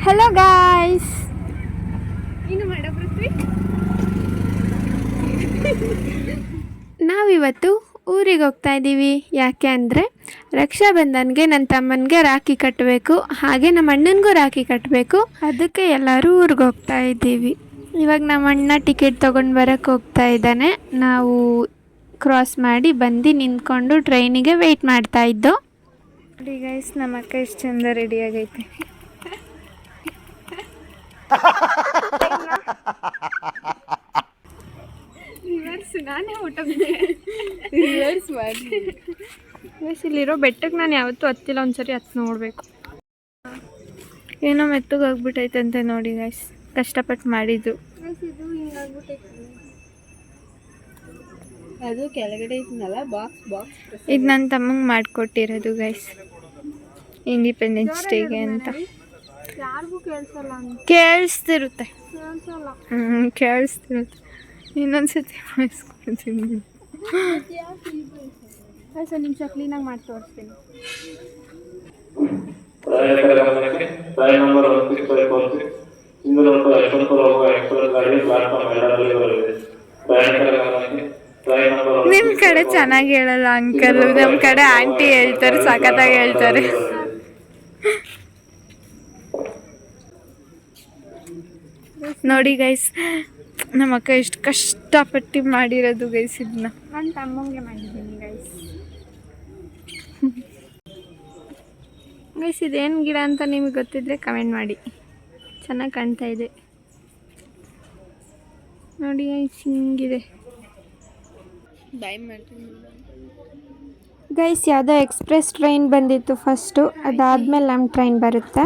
Hello guys, ಏನು ಮಾಡ ಪೃಥ್ವಿ? ನಾವಿವತ್ತು ಊರಿಗೆ ಹೋಗ್ತಾ ಇದ್ದೀವಿ. ಯಾಕೆ ಅಂದರೆ ರಕ್ಷಾಬಂಧನ್ಗೆ ನನ್ನ ತಮ್ಮನಿಗೆ ರಾಖಿ ಕಟ್ಟಬೇಕು, ಹಾಗೆ ನಮ್ಮ ಅಣ್ಣನಿಗೂ ರಾಖಿ ಕಟ್ಟಬೇಕು. ಅದಕ್ಕೆ ಎಲ್ಲರೂ ಊರಿಗೆ ಹೋಗ್ತಾ ಇದ್ದೀವಿ. ಇವಾಗ ನಮ್ಮ ಅಣ್ಣ ಟಿಕೆಟ್ ತೊಗೊಂಡು ಬರೋಕ್ಕೆ ಹೋಗ್ತಾ ಇದ್ದಾನೆ. ನಾವು ಕ್ರಾಸ್ ಮಾಡಿ ಬಂದು ನಿಂತ್ಕೊಂಡು ಟ್ರೈನಿಗೆ ವೆಯ್ಟ್ ಮಾಡ್ತಾ ಇದ್ದೋ. ನೋಡಿ ಗೈಸ್, ನಮ್ಮ ಅಕ್ಕ ಎಷ್ಟು ಚಂದ ರೆಡಿ ಆಗೈತೆ. ರಿವರ್ಸ್ ನಾನೇ ಊಟ ರಿವರ್ಸ್ ಮಾಡಿ. ಗೈಸ್, ಇಲ್ಲಿರೋ ಬೆಟ್ಟಕ್ಕೆ ನಾನು ಯಾವತ್ತೂ ಹತ್ತಿಲ್ಲ, ಒಂದ್ಸರಿ ಹತ್ತು ನೋಡಬೇಕು. ಏನೋ ಮೆತ್ತಗೆ ಆಗ್ಬಿಟ್ಟೈತಂತೆ ನೋಡಿ ಗೈಸ್, ಕಷ್ಟಪಟ್ಟು ಮಾಡಿದ್ದು. ಅದು ಕೆಳಗಡೆ ಇದನ್ನಲ್ಲ ಬಾಕ್ಸ್ ಇದು ನನ್ನ ತಮ್ಮಂಗೆ ಮಾಡಿಕೊಟ್ಟಿರೋದು ಗೈಸ್, ಇಂಡಿಪೆಂಡೆನ್ಸ್ ಡೇಗೆ ಅಂತ. ಯಾರಿಗೂ ಕೇಳಿಸಲ್ಲ, ಕೇಳಿಸ್ತಿರುತ್ತೆ. ಕೇಳಿಸ್ತಿರುತ್ತೆ. ಇನ್ನೊಂದ್ಸತಿ ಮಾಡಿಸ್ಕೊಳ್ತೀನಿ. ಸರ್ ನಿಮಿಷ ಕ್ಲೀನಾಗಿ ಮಾಡಿ ತೋರಿಸ್ತೀನಿ. ಪ್ರಯಾಣಿಕರ ಗಮನಕ್ಕೆ ಟ್ರೈನ್ ನಂಬರ್ 1656 ಸಿಂಗಲ್ ಮತ್ತು ಯಶವಂತಪುರ ಹೋಗುವ ಎಕ್ಸ್ಪ್ರೆಸ್ ಗಾಡಿ ಪ್ಲಾಟ್ಫಾರ್ಮ್ 2ರಲ್ಲಿ ಬರಲಿದೆ. ಪ್ರಯಾಣಿಕರ ಗಮನಕ್ಕೆ ಟ್ರೈನ್ ನಂಬರ್ ನಿಮ್ಮ ಕಡೆ ಚೆನ್ನಾಗಿ ಹೇಳಲ್ಲ ಅಂಕಲ್, ನಮ್ಮ ಕಡೆ ಆಂಟಿ ಹೇಳ್ತಾರೆ, ಸಖತ್ತಾಗಿ ಹೇಳ್ತಾರೆ. ನೋಡಿ ಗೈಸ್, ನಮ್ಮ ಅಕ್ಕ ಎಷ್ಟು ಕಷ್ಟಪಟ್ಟು ಮಾಡಿರೋದು ಗೈಸ್. ಇದನ್ನ ನಾನು ತಮ್ಮಂಗೆ ಮಾಡಿದ್ದೀನಿ ಗೈಸ್. ಗೈಸ್, ಇದೇನು ಗಿಡ ಅಂತ ನಿಮಗೆ ಗೊತ್ತಿದ್ರೆ ಕಮೆಂಟ್ ಮಾಡಿ. ಚೆನ್ನಾಗಿ ಕಾಣ್ತಾ ಇದೆ ನೋಡಿ ಗೈಸ್, ಹಿಂಗಿದೆ. ಗೈಸ್, ಯಾವುದೋ ಎಕ್ಸ್ಪ್ರೆಸ್ ಟ್ರೈನ್ ಬಂದಿತ್ತು ಫಸ್ಟು, ಅದಾದಮೇಲೆ ನಮ್ಮ ಟ್ರೈನ್ ಬರುತ್ತೆ.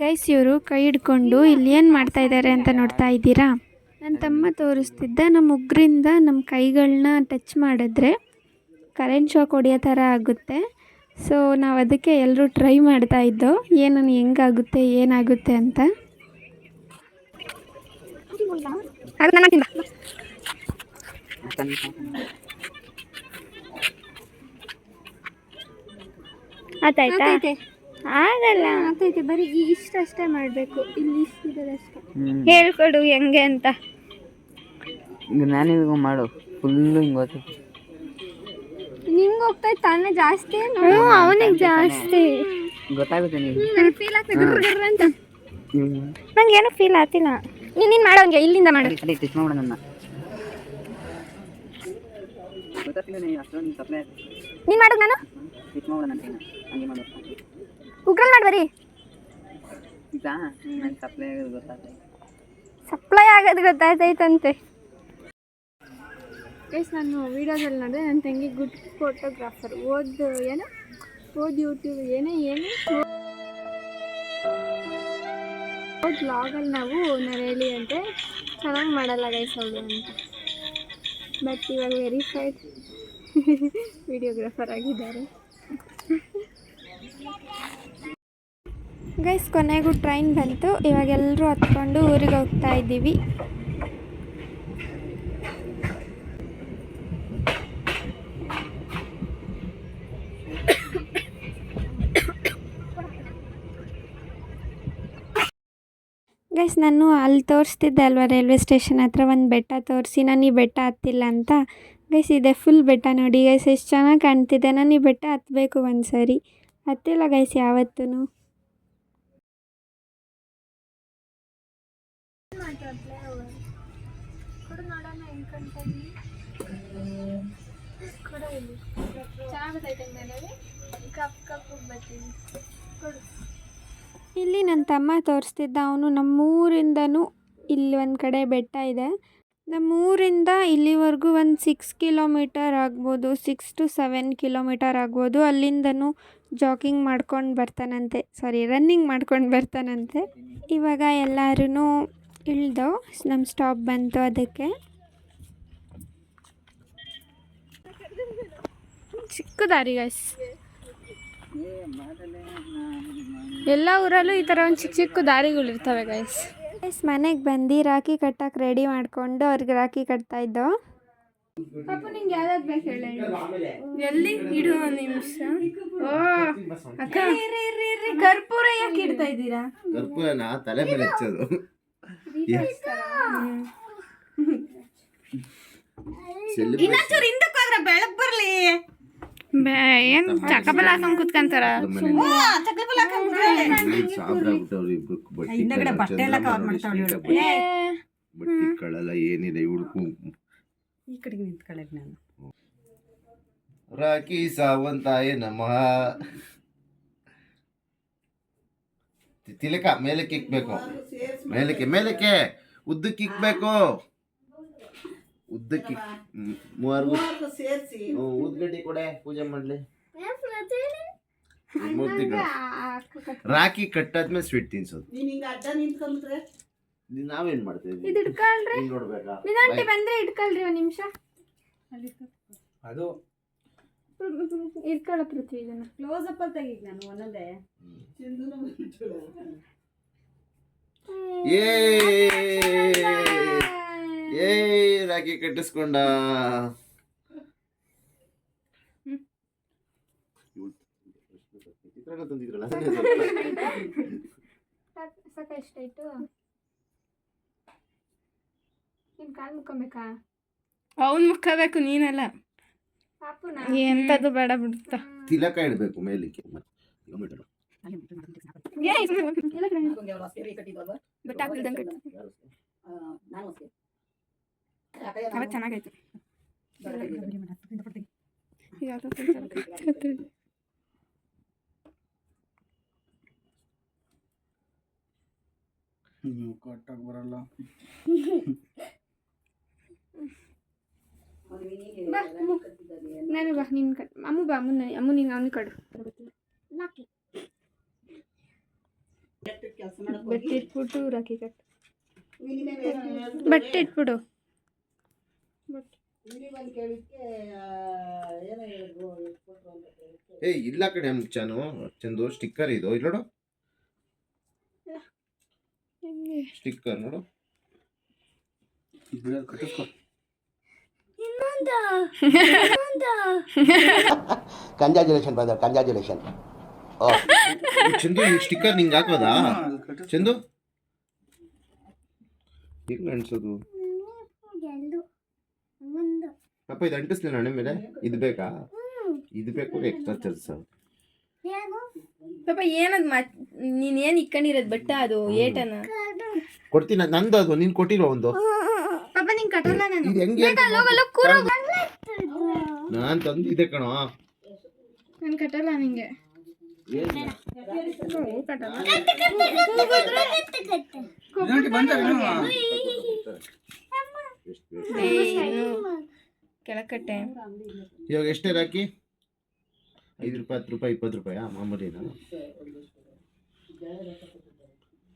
ಗೈಸ್, ಇವರು ಕೈ ಹಿಡ್ಕೊಂಡು ಇಲ್ಲಿ ಏನು ಮಾಡ್ತಾ ಇದ್ದಾರೆ ಅಂತ ನೋಡ್ತಾ ಇದ್ದೀರಾ? ನನ್ನ ತಮ್ಮ ತೋರಿಸ್ತಿದ್ದ, ನಮ್ಮ ಉಗ್ರಿಂದ ನಮ್ಮ ಕೈಗಳನ್ನ ಟಚ್ ಮಾಡಿದ್ರೆ ಕರೆಂಟ್ ಶಾಕ್ ಹೊಡೆಯೋ ಥರ ಆಗುತ್ತೆ. ಸೊ ನಾವು ಅದಕ್ಕೆ ಎಲ್ಲರೂ ಟ್ರೈ ಮಾಡ್ತಾ ಇದ್ದೋ, ಏನು ಹೆಂಗಾಗುತ್ತೆ ಏನಾಗುತ್ತೆ ಅಂತ. ಆಯ್ತಾ? ಆಗಲ್ಲ, ಆಗ್ತೈತೆ. ಬರೀ ಇಷ್ಟಷ್ಟೇ ಮಾಡಬೇಕು. ಇಲ್ಲಿ ಇಷ್ಟಿದೆ ಅಷ್ಟೇ. ಹೇಳ್ಕೊಡು ಹೆಂಗೆ ಅಂತ. ನಾನಿವಾಗ ಮಾಡು ಫುಲ್ಲು ಹಿಂಗೆ ಹೋಗ್ತೈತಿ. ನಿಂಗೆ ಹೋಗ್ತೈತೆ ತಾನೇ ಜಾಸ್ತಿ. ಅವನಿಗೆ ಜಾಸ್ತಿ ಗೊತ್ತಾಗುತ್ತೆ. ನನಗೆ ಫೀಲ್ ಆಗ್ತದೆ ಅಂತ. ನಂಗೇನು ಫೀಲ್ ಆಗ್ತಿಲ್ಲ. ನೀನು ಮಾಡೋಂಗೆ ಇಲ್ಲಿಂದ ಮಾಡು. ಟಚ್ ಮಾಡೋಣ ನನ್ನ ಗೊತ್ತಾಗ್ತಿಲ್ಲ. ಅಷ್ಟೊಂದು ಸಪ್ಲೈ ನೀನು ಮಾಡೋದು, ನಾನು ಟಚ್ ಮಾಡೋಣ ಹಂಗೆ ಮಾಡು. ಉಗ್ರಲ್ಲಿ ಮಾಡಿ ಬರೀ. ಈಗ ನಾನು ಸಪ್ಲೈ ಆಗೋದು ಗೊತ್ತಾಗ್ತೈತೆ. ಸಪ್ಲೈ ಆಗೋದು ಗೊತ್ತಾಯ್ತೈತಂತೆ. ಗೈಸ್, ನಾನು ವೀಡಿಯೋದಲ್ಲಿ ನೋಡಿದೆ ನನ್ನ ತಂಗಿ ಗುಡ್ ಫೋಟೋಗ್ರಾಫರ್. ಓದ್ ಯೂಟ್ಯೂಬ್ ಓದ್ ವ್ಲಾಗಲ್ಲಿ ನಾವು ಹೇಳಿ ಅಂತೆ ಚೆನ್ನಾಗಿ ಮಾಡಲ್ಲ ಗೈಸ್ ಅವಳು ಅಂತ. ಬಟ್ ಇವಾಗ ವೆರಿಫೈಡ್ ವಿಡಿಯೋಗ್ರಾಫರ್ ಆಗಿದ್ದಾರೆ. ಗೈಸ್, ಕೊನೆಗೂ ಟ್ರೈನ್ ಬಂತು. ಇವಾಗ ಎಲ್ಲರೂ ಹತ್ಕೊಂಡು ಊರಿಗೆ ಹೋಗ್ತಾ ಇದ್ದೀವಿ. ಗೈಸ್, ನಾನು ಅಲ್ಲಿ ತೋರಿಸ್ತಿದ್ದೆ ಅಲ್ವಾ, ರೈಲ್ವೆ ಸ್ಟೇಷನ್ ಹತ್ರ ಒಂದು ಬೆಟ್ಟ ತೋರಿಸಿ, ನಾನು ಈ ಬೆಟ್ಟ ಹತ್ತಿಲ್ಲ ಅಂತ. ಗೈಸ್, ಇದೆ ಫುಲ್ ಬೆಟ್ಟ ನೋಡಿ ಗೈಸ್, ಎಷ್ಟು ಚೆನ್ನಾಗಿ ಕಾಣ್ತಿದೆ. ನಾನು ಈ ಬೆಟ್ಟ ಹತ್ತಬೇಕು ಒಂದು ಸರಿ, ಹತ್ತಿಲ್ಲ ಗೈಸ್ ಯಾವತ್ತೂ. ಇಲ್ಲಿ ನನ್ನ ತಮ್ಮ ತೋರಿಸ್ತಿದ್ದ, ಅವನು ನಮ್ಮೂರಿಂದನೂ ಇಲ್ಲಿ ಒಂದು ಕಡೆ ಬೆಟ್ಟ ಇದೆ. ನಮ್ಮೂರಿಂದ ಇಲ್ಲಿವರೆಗೂ ಒಂದು 6 ಕಿಲೋಮೀಟರ್ ಆಗ್ಬೋದು, 6 to 7 ಕಿಲೋಮೀಟರ್ ಆಗ್ಬೋದು. ಅಲ್ಲಿಂದನೂ ಜಾಗಿಂಗ್ ಮಾಡ್ಕೊಂಡು ಬರ್ತಾನಂತೆ, ರನ್ನಿಂಗ್ ಮಾಡ್ಕೊಂಡು ಬರ್ತಾನಂತೆ. ಇವಾಗ ಎಲ್ಲರೂ ಇಳ್ದು ನಮ್ಮ ಸ್ಟಾಪ್ ಬಂತು. ಅದಕ್ಕೆ ಚಿಕ್ಕ ದಾರಿ ಗೈಸ್, ಎಲ್ಲ ಊರಲ್ಲೂ ಈ ಥರ ಒಂದು ಚಿಕ್ಕ ಚಿಕ್ಕ ದಾರಿಗಳಿರ್ತವೆ ಗೈಸ್. ಮನೆಗೆ ಬಂದು ರಾಖಿ ಕಟ್ಟಕ್ಕೆ ರೆಡಿ ಮಾಡಿಕೊಂಡು ಅವ್ರಿಗೆ ರಾಖಿ ಕಟ್ತಾಯಿದ್ದೋ. ಪಾಪ ನಿಂಗೆ ಯಾವ್ದಾದ್ರು ಬೇಕು ಹೇಳಿ. ಎಲ್ಲಿ ಇಡು ಒಂದು ನಿಮಿಷ. ಓ ಅಕ್ಕ ಕರ್ಪೂರ ಯಾಕೆ ಇಡ್ತಾ ಇದ್ದೀರಾ? ಕರ್ಪೂರನ ತಲೆ ಮೇಲೆ ಹಚ್ಚೋದು. ಇನ್ನೊಂಚೂರು ಹಿಂದಕ್ಕೆ ಹೋದ್ರೆ ಬೆಳಕ್ ಬರ್ಲಿ. ಏನ್ ಚಕಬಲ ಹಾಕೊಂಡ್ ಕುತ್ಕಂತಾರ. ಬಟ್ಟಿ ಕಳಲ್ಲ ಏನಿಲ್ಲ ಹುಡುಕು. ಈ ಕಡೆಗೆ ನಿಂತ್ಕೊಳ್ಳೋದು ನಾನು. ರಾಖಿ ಸಾವಂತಾಯ ನಮಃ. ತಿಲಕ ಮೇಲಕ್ಕೆ ಇಕ್ಬೇಕು, ಮೇಲಕ್ಕೆ ಮೇಲಕ್ಕೆ ಉದ್ದಕ್ಕೆ ಇಕ್ಬೇಕು. ಉದ್ದಕ್ಕೆ ಮೂವರ್ಗು ಉದ್ಗಡ್ಡಿ ಕೊಡೆ ಪೂಜೆ ಮಾಡ್ಲಿ. ಮೂರ್ತಿಗಳು ರಾಖಿ ಕಟ್ಟಾದ್ಮೇಲೆ ಸ್ವೀಟ್ ತಿನ್ಸೋದು. ನಾವೇನ್ ಮಾಡ್ತೇವೆ ನೋಡ್ಬೇಕಾ? ವಿನಾಂಟಿ ಬಂದ್ರೆ ಇಟ್ಕೊಳ್ರಿ ಒಂದ್ ನಿಮಿಷ. ಅದು ಇಟ್ಕೊಳ್ಳೋ ಪೃಥ್ವಿ ಇದನ್ನ. ಕ್ಲೋಸ್ ಅಪ್ ಅಲ್ಲಿ ತೆಗೀಗ ನಾನು ಒಂದೊಂದೇ. ಏ ರಾಖಿ ಕಟ್ಟಿಸ್ಕೊಂಡ. ಚಿತ್ರಾನ್ನ ತಂದಿದ್ರಲ್ಲ ಸಾಕ ಎಷ್ಟಾಯ್ತು? ನಿನ್ ಕಾಲ್ ಮುಕ್ಕೊಬೇಕಾ? ಅವ್ನ್ ಮುಕ್ಕಬೇಕು ನೀನಲ್ಲ. ಪಾಪುನ ಎಂತದು ಬೇಡ ಬಿಡುತ್ತ. ತಿಲಕ ಇಡ್ಬೇಕು ಮೇಲಿಕ್ಕೆ. ಬಟ್ ಹಾಕಿಲ್ದಂಗೆ ಅವಾಗ ಚೆನ್ನಾಗಾಯ್ತು. ಕಟ್ಟಾಗ ಬರಲ್ಲ. ನಾನು ಬಾ ನಿನ್ ಕಟ್. ಅಮ್ಮು ಬಾ, ಅಮ್ಮು ನೀನು ಅವನಿಗೆ ಕಡು. ಬಟ್ಟೆ ಇಟ್ಬಿಟ್ಟು ರಾಖಿ ಕಟ್. ಬಟ್ಟೆ ಇಟ್ಬಿಡು. ಏ ಇಲ್ಲ ಕಡೆ ಮುಚ್ಚಾನು ಚಂದು. ಸ್ಟಿಕ್ಕರ್ ಇದು ಇಲ್ಲ ನೋಡು. ಸ್ಟಿಕ್ಕರ್ ನೋಡು. ಕಟ್ಟಿಸ್ಕೊ. Congratulation brother, congratulation. ಚಂದು ಈ ಸ್ಟಿಕ್ಕರ್ ನಿಂಗೆ ಹಾಕೋದಾ ಚಂದು? ಹೆಂಗ್ ಅನ್ಸೋದು ಅಪ್ಪ? ಇದು ಅಂಟಿಸ್ಲಿ ಹಣೆ ಮೇಲೆ. ಇದು ಬೇಕಾ? ಇದು ಬೇಕು ಎಕ್ಸ್ಟ್ರಾ ಚಾರ್ಜ್. ಪಾಪ ಏನದ್ ನೀನೇನ್ ಇಕ್ಕೊಂಡಿರೋದು ಬಟ್ಟ ಅದು ಏಟನ ಕೊಡ್ತೀನಿ. ನಂದು ಅದು ನೀನ್ ಕೊಟ್ಟಿರೋ ಒಂದು. ಪಾಪ ನಿಂಗೆ ಕಟ್ಟಲ್ಲ ನಾನು. ಇದು ಹೆಂಗೆ ನಾನ್ ತಂದಿದ್ದೆ ಕಣೋ. ನಾನು ಕಟ್ಟಲ್ಲ ನಿಂಗೆ. ಕೆಳಕಟ್ಟೆ. ಇವಾಗ ಎಷ್ಟೇ ರಾಕಿ? 5 ರೂಪಾಯಿ, 10 ರೂಪಾಯಿ, 20 ರೂಪಾಯಿ ಮಾಮೂಲಿನ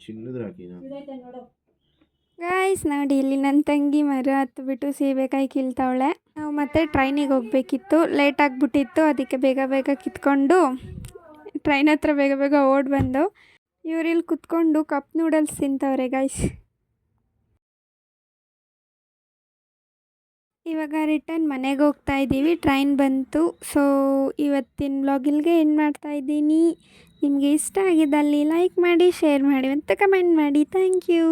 ಚಿನ್ನದ ರಾಕಿನ. ಗಾಯ್ಸ್ ನೋಡಿ, ಇಲ್ಲಿ ನನ್ನ ತಂಗಿ ಮರ ಹತ್ಬಿಟ್ಟು ಸೀಬೆಕಾಯಿ ಕೀಳ್ತಾವಳೆ. ನಾವು ಮತ್ತೆ ಟ್ರೈನಿಗೆ ಹೋಗ್ಬೇಕಿತ್ತು, ಲೇಟ್ ಆಗಿಬಿಟ್ಟಿತ್ತು. ಅದಕ್ಕೆ ಬೇಗ ಬೇಗ ಕಿತ್ಕೊಂಡು ಟ್ರೈನ್ ಹತ್ರ ಬೇಗ ಬೇಗ ಓಡಿ ಬಂದು ಇವರಿಲ್ಲಿ ಕುತ್ಕೊಂಡು ಕಪ್ ನೂಡಲ್ಸ್ ತಿಂತವ್ರೆ ಗಾಯ್ಸ್. ಇವಾಗ ರಿಟರ್ನ್ ಮನೆಗೆ ಹೋಗ್ತಾ ಇದ್ದೀವಿ, ಟ್ರೈನ್ ಬಂತು. ಸೊ ಇವತ್ತಿನ ವ್ಲಾಗಿಲ್ಗೆ ಎಂಡ್ ಮಾಡ್ತಾ ಇದ್ದೀನಿ. ನಿಮಗೆ ಇಷ್ಟ ಆಗಿದ್ದಲ್ಲಿ ಲೈಕ್ ಮಾಡಿ, ಶೇರ್ ಮಾಡಿ ಮತ್ತು ಕಮೆಂಟ್ ಮಾಡಿ. Thank you.